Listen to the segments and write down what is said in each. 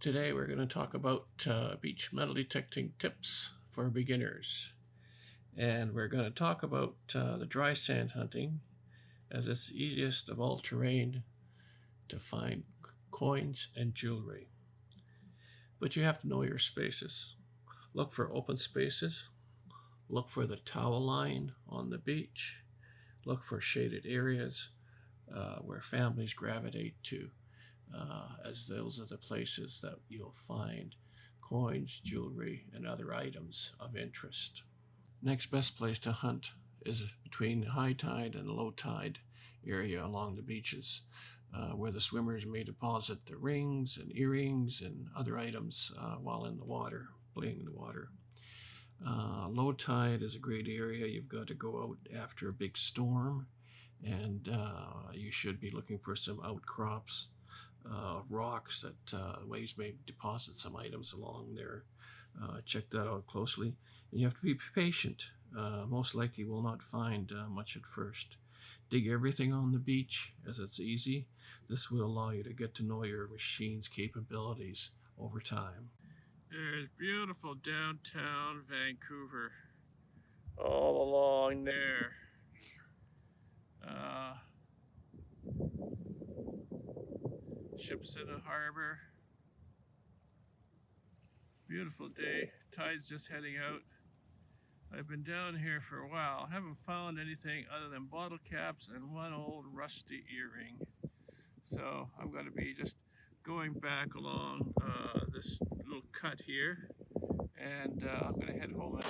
Today we're going to talk about beach metal detecting tips for beginners. And we're going to talk about the dry sand hunting, as it's the easiest of all terrain to find coins and jewelry. But you have to know your spaces. Look for open spaces. Look for the towel line on the beach. Look for shaded areas where families gravitate to, as those are the places that you'll find coins, jewelry, and other items of interest. Next best place to hunt is between high tide and low tide area along the beaches, where the swimmers may deposit their rings and earrings and other items while in the water, playing in the water. Low tide is a great area. You've got to go out after a big storm, and you should be looking for some outcrops of rocks that waves may deposit some items along there. Check that out closely. And you have to be patient. Most likely you will not find much at first. Dig everything on the beach, as it's easy. This will allow you to get to know your machine's capabilities over time. There's beautiful downtown Vancouver, all along there. Ships in the harbor. Beautiful day. Tide's just heading out. I've been down here for a while. Haven't found anything other than bottle caps and one old rusty earring. So I'm going to be just going back along this little cut here, and I'm going to head home.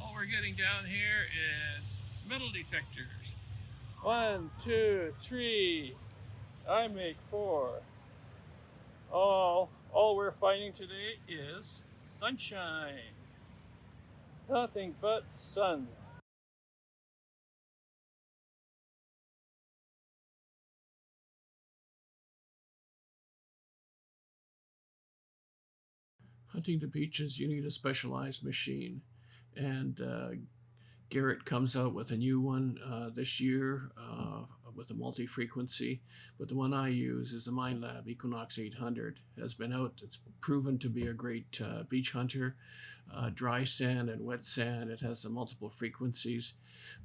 All we're getting down here is metal detectors. 1, 2, 3. I make 4. All we're finding today is sunshine. Nothing but sun. Hunting the beaches, you need a specialized machine, and Garrett comes out with a new one this year with a multi-frequency, but the one I use is the minelab Equinox 800. It has been out. It's proven to be a great beach hunter, dry sand and wet sand. It has the multiple frequencies,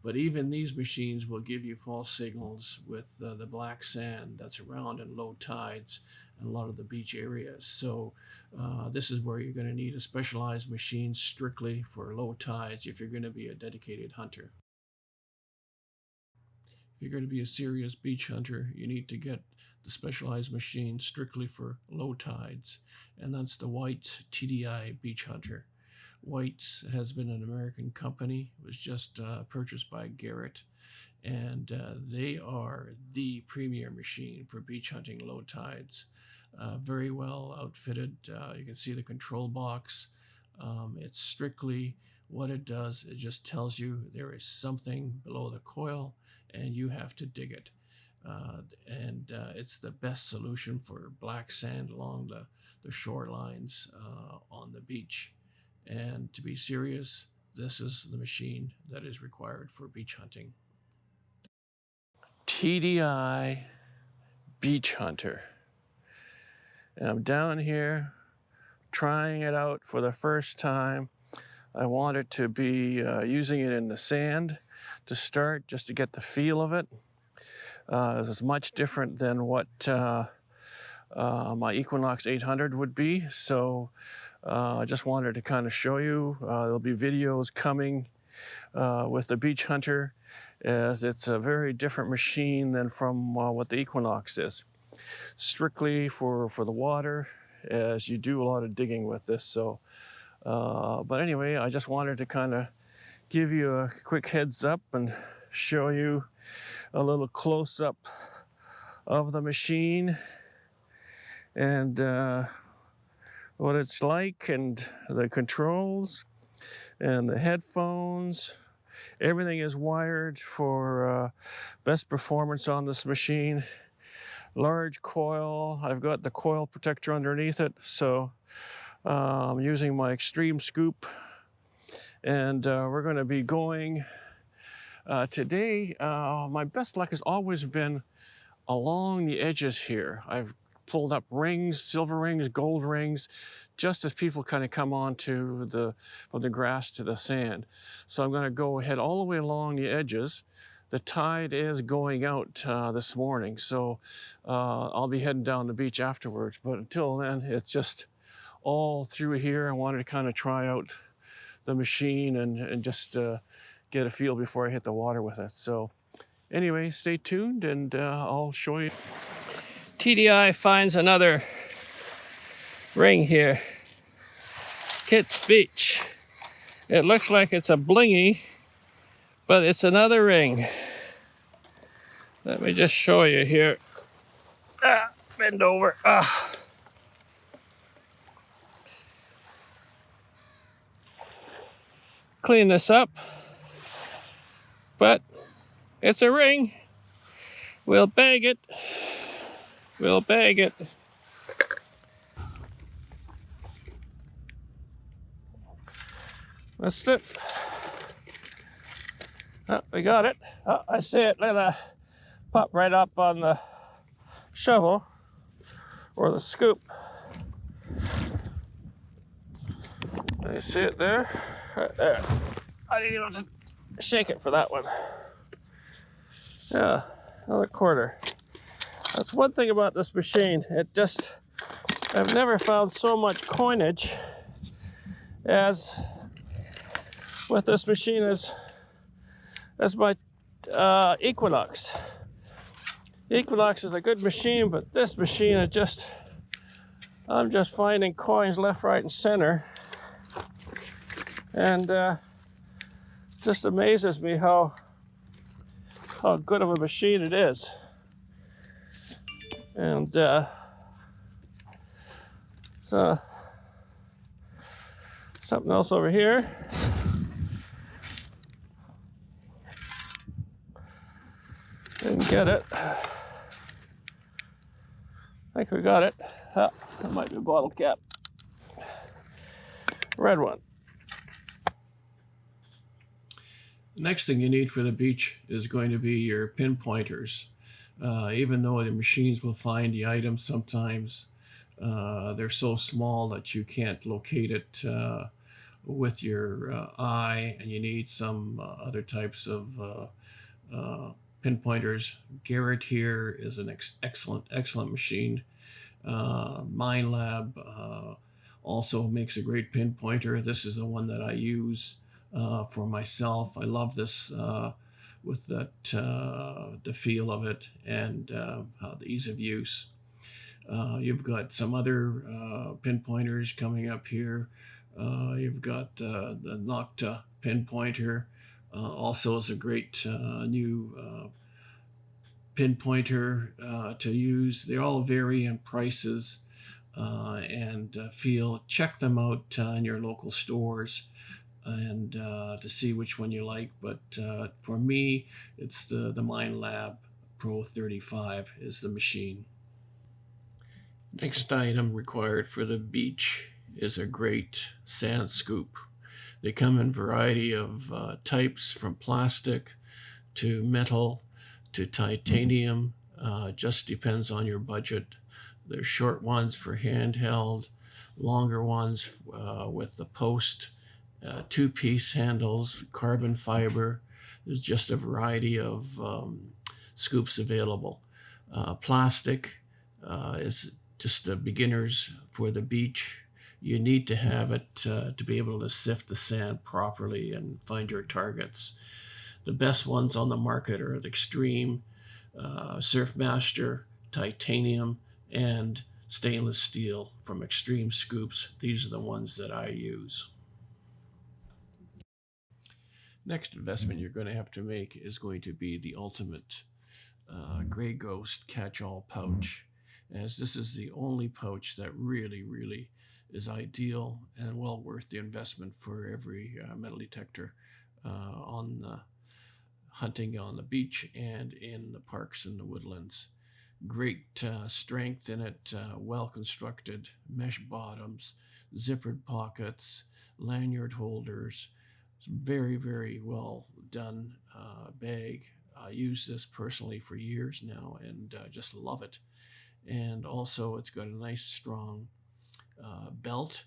but even these machines will give you false signals with the black sand that's around in low tides and a lot of the beach areas. So this is where you're going to need a specialized machine strictly for low tides if you're going to be a dedicated hunter. If you're going to be a serious beach hunter, you need to get the specialized machine strictly for low tides, and that's the White TDI Beach Hunter. White has been an American company. It was just purchased by Garrett, and they are the premier machine for beach hunting low tides. Very well outfitted. You can see the control box. It's strictly what it does. It just tells you there is something below the coil and you have to dig it. It's the best solution for black sand along the shorelines on the beach. And to be serious, this is the machine that is required for beach hunting. TDI Beach Hunter. And I'm down here trying it out for the first time. I wanted to be using it in the sand to start, just to get the feel of it. This is much different than what my Equinox 800 would be. So I just wanted to kind of show you. There'll be videos coming with the Beach Hunter, as it's a very different machine than from what the Equinox is. Strictly for the water, as you do a lot of digging with this. So but anyway, I just wanted to kind of give you a quick heads up and show you a little close-up of the machine and what it's like, and the controls and the headphones. Everything is wired for best performance on this machine. Large coil. I've got the coil protector underneath it, so I'm using my extreme scoop, and we're going to be going Today, my best luck has always been along the edges here. I've pulled up rings, silver rings, gold rings, just as people kind of come onto from the grass to the sand. So I'm going to go ahead all the way along the edges. The tide is going out this morning, so I'll be heading down the beach afterwards. But until then, it's just all through here. I wanted to kind of try out the machine and just get a feel before I hit the water with it. So anyway, stay tuned and I'll show you. TDI finds another ring here. Kitts Beach. It looks like it's a blingy, but it's another ring. Let me just show you here. Bend over. Clean this up, but it's a ring. We'll bag it. We'll bag it. That's it. Oh, we got it. Oh, I see it. Let it pop right up on the shovel or the scoop. You see it there? Right there. I didn't even have to shake it for that one. Yeah, another quarter. That's one thing about this machine. I've never found so much coinage as with this machine as my Equinox. Equinox is a good machine, but this machine I'm just finding coins left, right, and center. And just amazes me how good of a machine it is. And so something else over here. Didn't get it. I think we got it. That might be a bottle cap. Red one. The next thing you need for the beach is going to be your pinpointers. Even though the machines will find the item sometimes, they're so small that you can't locate it with your eye, and you need some other types of pinpointers. Garrett here is an excellent machine. Minelab also makes a great pinpointer. This is the one that I use for myself. I love this with that the feel of it and the ease of use. You've got some other pinpointers coming up here. You've got the Nocta pinpointer. Also is a great new pinpointer to use. They all vary in prices and feel. Check them out in your local stores and to see which one you like. But for me, it's the minelab Pro 35 is the machine. Next item required for the beach is a great sand scoop. They come in a variety of types, from plastic to metal to titanium. Just depends on your budget. There's short ones for handheld, longer ones with the post, two-piece handles, carbon fiber. There's just a variety of scoops available. Plastic is just the beginners for the beach. You need to have it to be able to sift the sand properly and find your targets. The best ones on the market are the Extreme, Surfmaster, titanium, and stainless steel from Extreme Scoops. These are the ones that I use. Next investment you're going to have to make is going to be the ultimate Gray Ghost catch-all pouch, as this is the only pouch that really is ideal and well worth the investment for every metal detector on the hunting on the beach and in the parks and the woodlands. Great strength in it, well constructed mesh bottoms, zippered pockets, lanyard holders, It's very, very well done bag. I use this personally for years now and just love it. And also it's got a nice strong belt.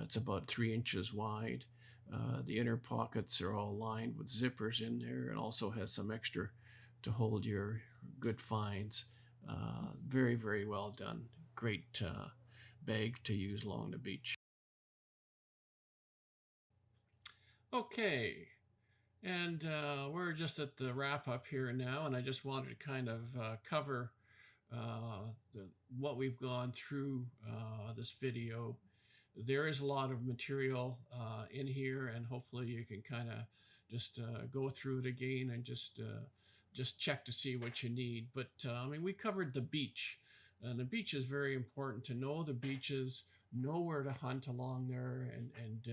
It's about 3 inches wide. The inner pockets are all lined with zippers in there, and also has some extra to hold your good finds. Very, very well done. Great bag to use along the beach. Okay, and we're just at the wrap up here now, and I just wanted to kind of cover what we've gone through this video. There is a lot of material in here, and hopefully you can kind of just go through it again and just check to see what you need. But I mean, we covered the beach, and the beach is very important to know the beaches, know where to hunt along there, and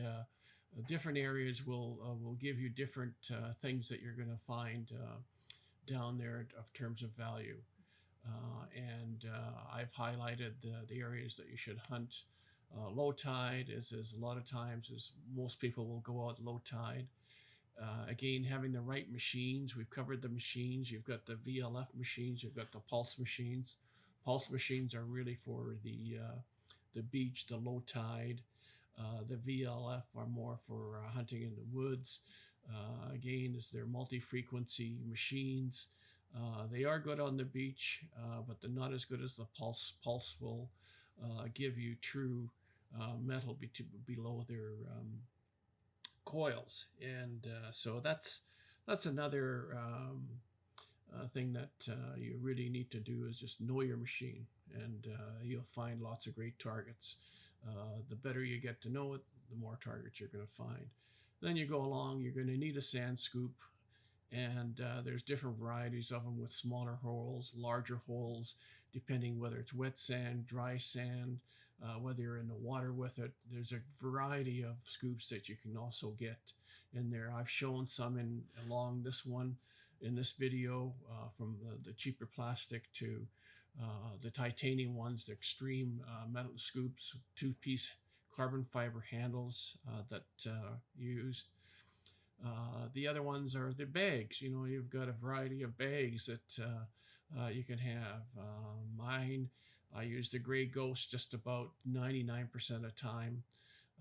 different areas will give you different things that you're going to find down there of terms of value. And I've highlighted the areas that you should hunt. Low tide is a lot of times is most people will go out low tide. Again, having the right machines. We've covered the machines. You've got the VLF machines. You've got the pulse machines. Pulse machines are really for the beach, the low tide. The VLF are more for hunting in the woods. Again, is they're multi-frequency machines. They are good on the beach, but they're not as good as the pulse. Pulse will give you true metal below their coils, and so that's another thing that you really need to do, is just know your machine, and you'll find lots of great targets. The better you get to know it, the more targets you're going to find. Then you go along, you're going to need a sand scoop, and there's different varieties of them with smaller holes, larger holes, depending whether it's wet sand, dry sand, whether you're in the water with it. There's a variety of scoops that you can also get in there. I've shown some along this one in this video, from the cheaper plastic to the titanium ones, the extreme metal scoops, 2-piece carbon fiber handles that used. The other ones are the bags. You know, you've got a variety of bags that you can have. Mine, I use the Gray Ghost just about 99% of the time.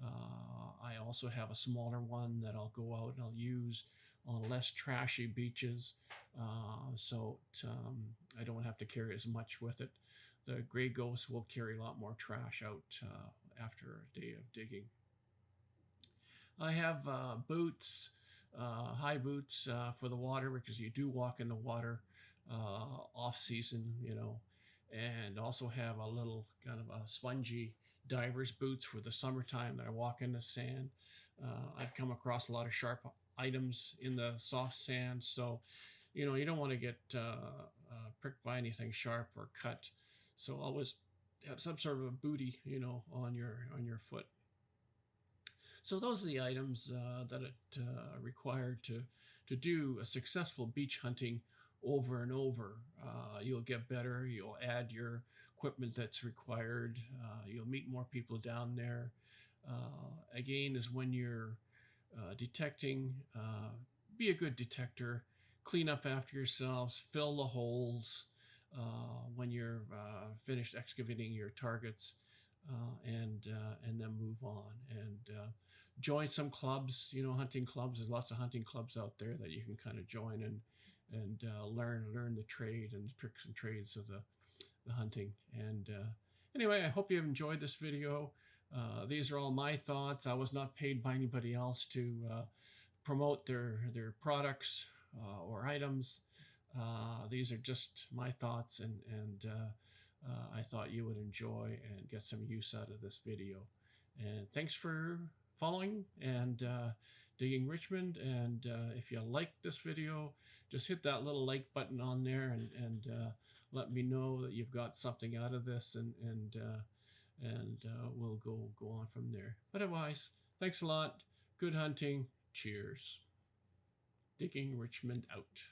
I also have a smaller one that I'll go out and I'll use on less trashy beaches, so I don't have to carry as much with it. The Gray Ghost will carry a lot more trash out after a day of digging. I have boots, high boots for the water, because you do walk in the water off season, you know, and also have a little kind of a spongy diver's boots for the summertime that I walk in the sand. I've come across a lot of sharp items in the soft sand, so you know you don't want to get pricked by anything sharp or cut. So always have some sort of a bootie, you know, on your foot. So those are the items that it required to do a successful beach hunting over and over. You'll get better. You'll add your equipment that's required. You'll meet more people down there. Again, is when you're detecting, be a good detector. Clean up after yourselves. Fill the holes when you're finished excavating your targets, and then move on. And join some clubs, you know, hunting clubs. There's lots of hunting clubs out there that you can kind of join and learn the trade and the tricks and trades of the hunting. And anyway, I hope you've enjoyed this video. These are all my thoughts. I was not paid by anybody else to promote their products or items. These are just my thoughts, and I thought you would enjoy and get some use out of this video. And thanks for following and Digging Richmond. And if you like this video, just hit that little like button on there and let me know that you've got something out of this, and we'll go on from there. But otherwise, thanks a lot. Good hunting. Cheers. Digging Richmond out.